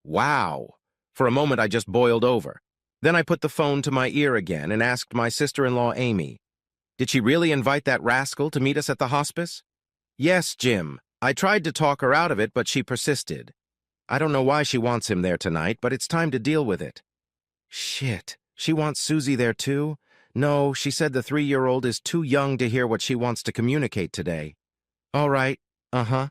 Wow. For a moment, I just boiled over. Then I put the phone to my ear again and asked my sister-in-law, Amy, did she really invite that rascal to meet us at the hospice? Yes, Jim. I tried to talk her out of it, but she persisted. I don't know why she wants him there tonight, but it's time to deal with it. Shit. She wants Susie there too? No, she said the 3-year-old is too young to hear what she wants to communicate today. All right. Uh-huh.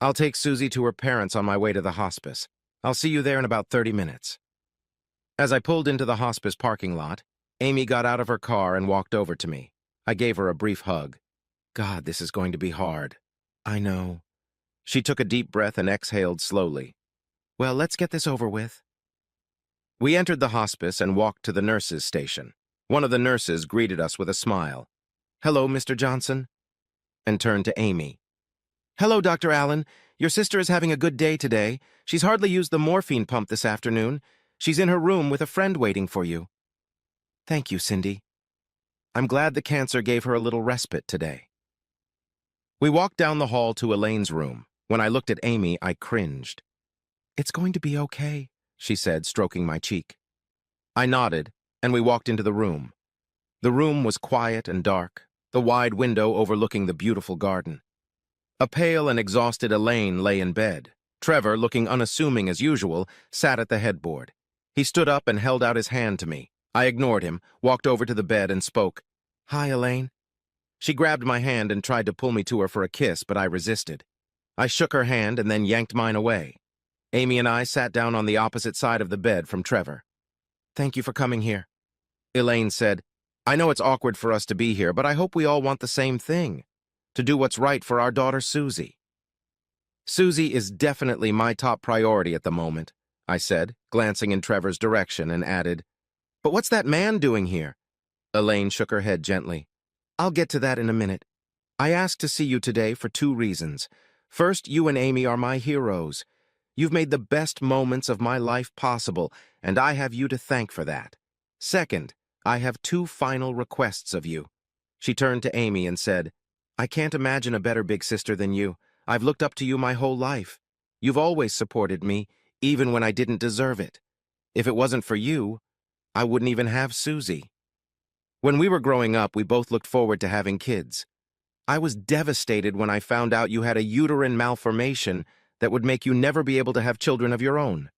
I'll take Susie to her parents on my way to the hospice. I'll see you there in about 30 minutes. As I pulled into the hospice parking lot, Amy got out of her car and walked over to me. I gave her a brief hug. God, this is going to be hard. I know. She took a deep breath and exhaled slowly. Well, let's get this over with. We entered the hospice and walked to the nurses' station. One of the nurses greeted us with a smile. Hello, Mr. Johnson, and turned to Amy. Hello, Dr. Allen. Your sister is having a good day today. She's hardly used the morphine pump this afternoon. She's in her room with a friend waiting for you. Thank you, Cindy. I'm glad the cancer gave her a little respite today. We walked down the hall to Elaine's room. When I looked at Amy, I cringed. It's going to be okay, she said, stroking my cheek. I nodded, and we walked into the room. The room was quiet and dark, the wide window overlooking the beautiful garden. A pale and exhausted Elaine lay in bed. Trevor, looking unassuming as usual, sat at the headboard. He stood up and held out his hand to me. I ignored him, walked over to the bed and spoke. Hi, Elaine. She grabbed my hand and tried to pull me to her for a kiss, but I resisted. I shook her hand and then yanked mine away. Amy and I sat down on the opposite side of the bed from Trevor. Thank you for coming here. Elaine said, I know it's awkward for us to be here, but I hope we all want the same thing. To do what's right for our daughter, Susie. Susie is definitely my top priority at the moment, I said, glancing in Trevor's direction, and added, But what's that man doing here? Elaine shook her head gently. I'll get to that in a minute. I asked to see you today for 2 reasons. First, you and Amy are my heroes. You've made the best moments of my life possible, and I have you to thank for that. Second, I have 2 final requests of you. She turned to Amy and said, I can't imagine a better big sister than you. I've looked up to you my whole life. You've always supported me, even when I didn't deserve it. If it wasn't for you, I wouldn't even have Susie. When we were growing up, we both looked forward to having kids. I was devastated when I found out you had a uterine malformation that would make you never be able to have children of your own.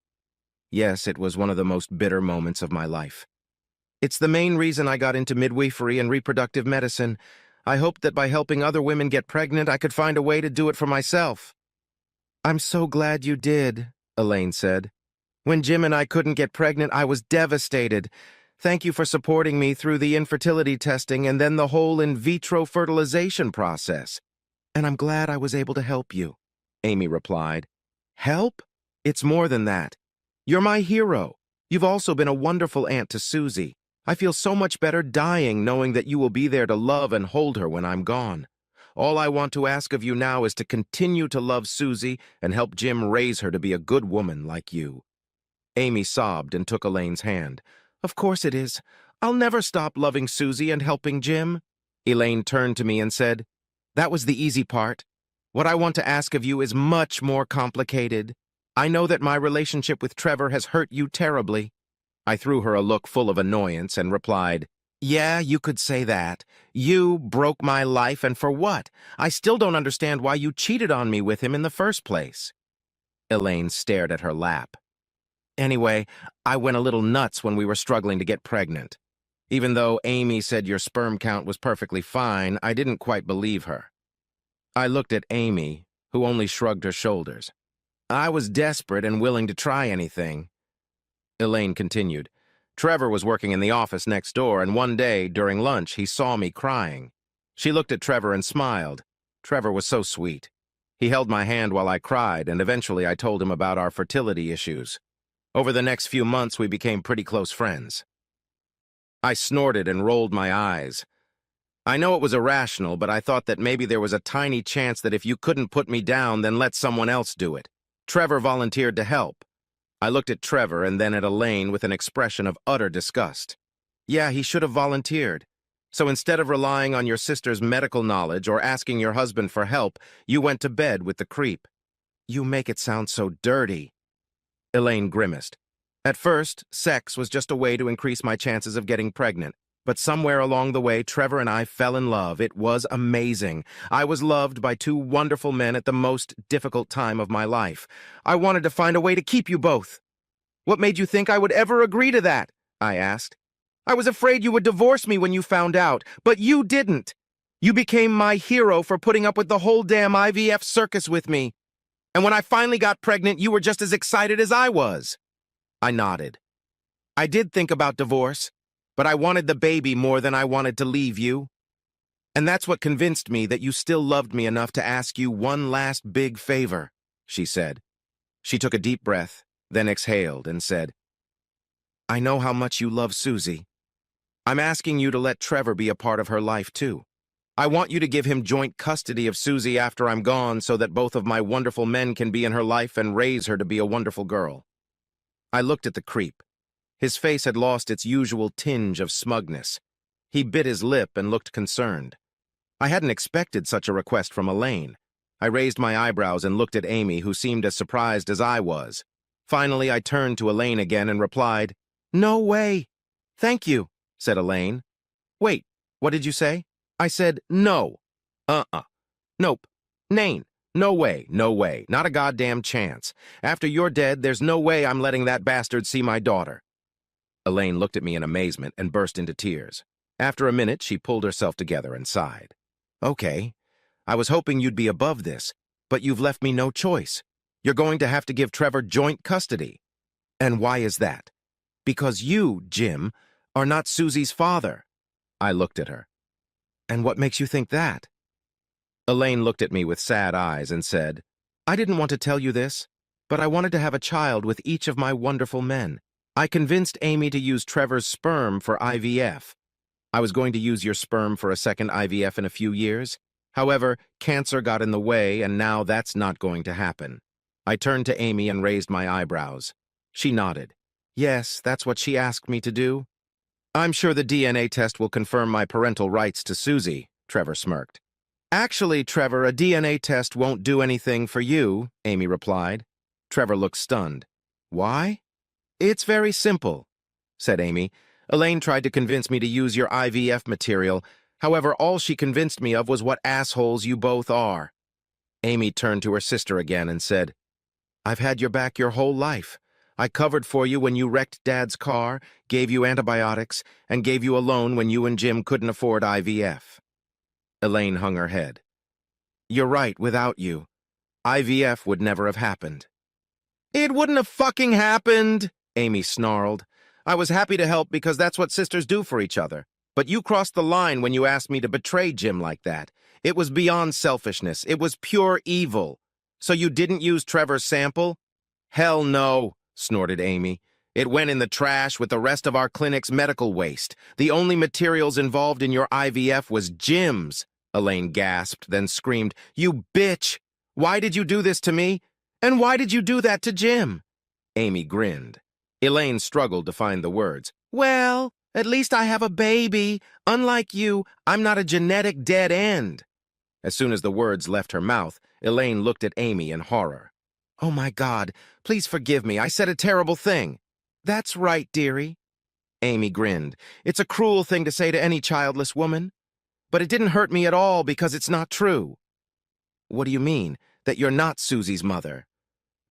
Yes, it was one of the most bitter moments of my life. It's the main reason I got into midwifery and reproductive medicine. I hoped that by helping other women get pregnant, I could find a way to do it for myself. I'm so glad you did, Elaine said. When Jim and I couldn't get pregnant, I was devastated. Thank you for supporting me through the infertility testing and then the whole in vitro fertilization process. And I'm glad I was able to help you, Amy replied. Help? It's more than that. You're my hero. You've also been a wonderful aunt to Susie. I feel so much better dying knowing that you will be there to love and hold her when I'm gone. All I want to ask of you now is to continue to love Susie and help Jim raise her to be a good woman like you. Amy sobbed and took Elaine's hand. Of course it is. I'll never stop loving Susie and helping Jim. Elaine turned to me and said, That was the easy part. What I want to ask of you is much more complicated. I know that my relationship with Trevor has hurt you terribly. I threw her a look full of annoyance and replied, Yeah, you could say that. You broke my life, and for what? I still don't understand why you cheated on me with him in the first place. Elaine stared at her lap. Anyway, I went a little nuts when we were struggling to get pregnant. Even though Amy said your sperm count was perfectly fine, I didn't quite believe her. I looked at Amy, who only shrugged her shoulders. I was desperate and willing to try anything. Elaine continued. Trevor was working in the office next door, and one day, during lunch, he saw me crying. She looked at Trevor and smiled. Trevor was so sweet. He held my hand while I cried, and eventually I told him about our fertility issues. Over the next few months, we became pretty close friends. I snorted and rolled my eyes. I know it was irrational, but I thought that maybe there was a tiny chance that if you couldn't put me down, then let someone else do it. Trevor volunteered to help. I looked at Trevor and then at Elaine with an expression of utter disgust. Yeah, he should have volunteered. So instead of relying on your sister's medical knowledge or asking your husband for help, you went to bed with the creep. You make it sound so dirty. Elaine grimaced. At first, sex was just a way to increase my chances of getting pregnant. But somewhere along the way, Trevor and I fell in love. It was amazing. I was loved by two wonderful men at the most difficult time of my life. I wanted to find a way to keep you both. What made you think I would ever agree to that? I asked. I was afraid you would divorce me when you found out, but you didn't. You became my hero for putting up with the whole damn IVF circus with me. And when I finally got pregnant, you were just as excited as I was. I nodded. I did think about divorce, but I wanted the baby more than I wanted to leave you. And that's what convinced me that you still loved me enough to ask you one last big favor, she said. She took a deep breath, then exhaled and said, I know how much you love Susie. I'm asking you to let Trevor be a part of her life, too. I want you to give him joint custody of Susie after I'm gone so that both of my wonderful men can be in her life and raise her to be a wonderful girl. I looked at the creep. His face had lost its usual tinge of smugness. He bit his lip and looked concerned. I hadn't expected such a request from Elaine. I raised my eyebrows and looked at Amy, who seemed as surprised as I was. Finally, I turned to Elaine again and replied, No way. Thank you, said Elaine. Wait, what did you say? I said, no. Nope. Nain. No way, no way. Not a goddamn chance. After you're dead, there's no way I'm letting that bastard see my daughter. Elaine looked at me in amazement and burst into tears. After a minute, she pulled herself together and sighed. Okay, I was hoping you'd be above this, but you've left me no choice. You're going to have to give Trevor joint custody. And why is that? Because you, Jim, are not Susie's father. I looked at her. And what makes you think that? Elaine looked at me with sad eyes and said, I didn't want to tell you this, but I wanted to have a child with each of my wonderful men. I convinced Amy to use Trevor's sperm for IVF. I was going to use your sperm for a second IVF in a few years. However, cancer got in the way, and now that's not going to happen. I turned to Amy and raised my eyebrows. She nodded. Yes, that's what she asked me to do. I'm sure the DNA test will confirm my parental rights to Susie, Trevor smirked. Actually, Trevor, a DNA test won't do anything for you, Amy replied. Trevor looked stunned. Why? It's very simple, said Amy. Elaine tried to convince me to use your IVF material. However, all she convinced me of was what assholes you both are. Amy turned to her sister again and said, I've had your back your whole life. I covered for you when you wrecked Dad's car, gave you antibiotics, and gave you a loan when you and Jim couldn't afford IVF. Elaine hung her head. You're right, without you. IVF would never have happened. It wouldn't have fucking happened, Amy snarled. I was happy to help because that's what sisters do for each other. But you crossed the line when you asked me to betray Jim like that. It was beyond selfishness. It was pure evil. So you didn't use Trevor's sample? Hell no, snorted Amy. It went in the trash with the rest of our clinic's medical waste. The only materials involved in your IVF was Jim's. Elaine gasped, then screamed, You bitch! Why did you do this to me? And why did you do that to Jim? Amy grinned. Elaine struggled to find the words. Well, at least I have a baby. Unlike you, I'm not a genetic dead end. As soon as the words left her mouth, Elaine looked at Amy in horror. Oh my God, please forgive me. I said a terrible thing. That's right, dearie. Amy grinned. It's a cruel thing to say to any childless woman. But it didn't hurt me at all because it's not true. What do you mean, that you're not Susie's mother?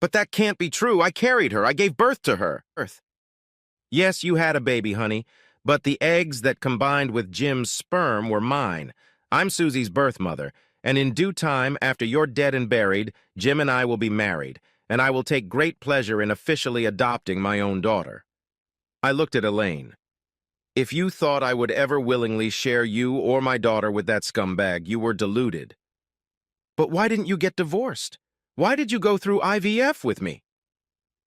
But that can't be true. I carried her. I gave birth to her. Yes, you had a baby, honey, but the eggs that combined with Jim's sperm were mine. I'm Susie's birth mother, and in due time, after you're dead and buried, Jim and I will be married, and I will take great pleasure in officially adopting my own daughter. I looked at Elaine. If you thought I would ever willingly share you or my daughter with that scumbag, you were deluded. But why didn't you get divorced? Why did you go through IVF with me?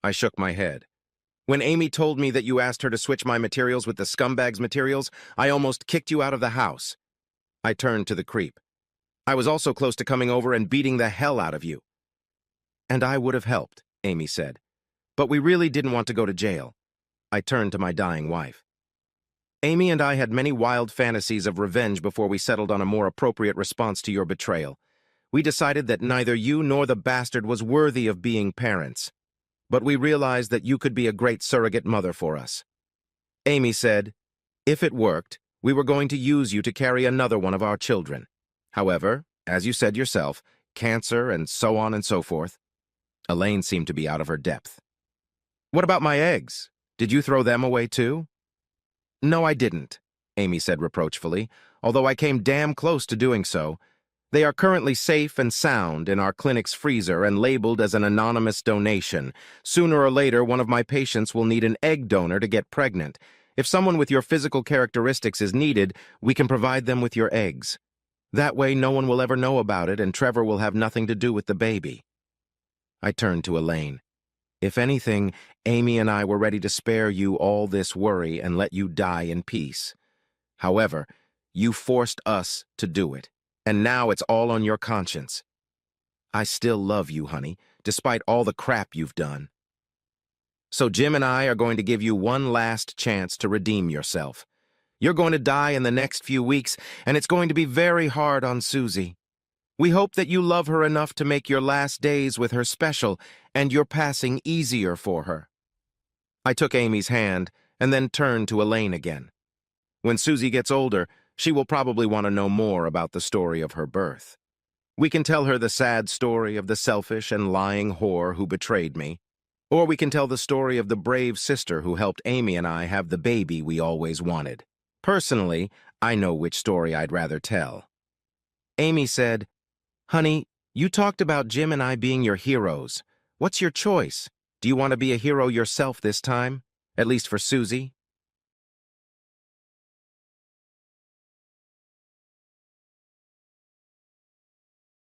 I shook my head. When Amy told me that you asked her to switch my materials with the scumbag's materials, I almost kicked you out of the house. I turned to the creep. I was also close to coming over and beating the hell out of you. And I would have helped, Amy said. But we really didn't want to go to jail. I turned to my dying wife. Amy and I had many wild fantasies of revenge before we settled on a more appropriate response to your betrayal. We decided that neither you nor the bastard was worthy of being parents. but we realized that you could be a great surrogate mother for us. Amy said, if it worked, we were going to use you to carry another one of our children. However, as you said yourself, cancer and so on and so forth. Elaine seemed to be out of her depth. What about my eggs? Did you throw them away too? No, I didn't, Amy said reproachfully, although I came damn close to doing so. They are currently safe and sound in our clinic's freezer and labeled as an anonymous donation. Sooner or later, one of my patients will need an egg donor to get pregnant. If someone with your physical characteristics is needed, we can provide them with your eggs. That way, no one will ever know about it, and Trevor will have nothing to do with the baby. I turned to Elaine. If anything, Amy and I were ready to spare you all this worry and let you die in peace. However, you forced us to do it, and now it's all on your conscience. I still love you, honey, despite all the crap you've done. So Jim and I are going to give you one last chance to redeem yourself. You're going to die in the next few weeks, and it's going to be very hard on Susie. We hope that you love her enough to make your last days with her special and your passing easier for her. I took Amy's hand and then turned to Elaine again. When Susie gets older, she will probably want to know more about the story of her birth. We can tell her the sad story of the selfish and lying whore who betrayed me, or we can tell the story of the brave sister who helped Amy and I have the baby we always wanted. Personally, I know which story I'd rather tell. Amy said, Honey, you talked about Jim and I being your heroes. What's your choice? Do you want to be a hero yourself this time? At least for Susie?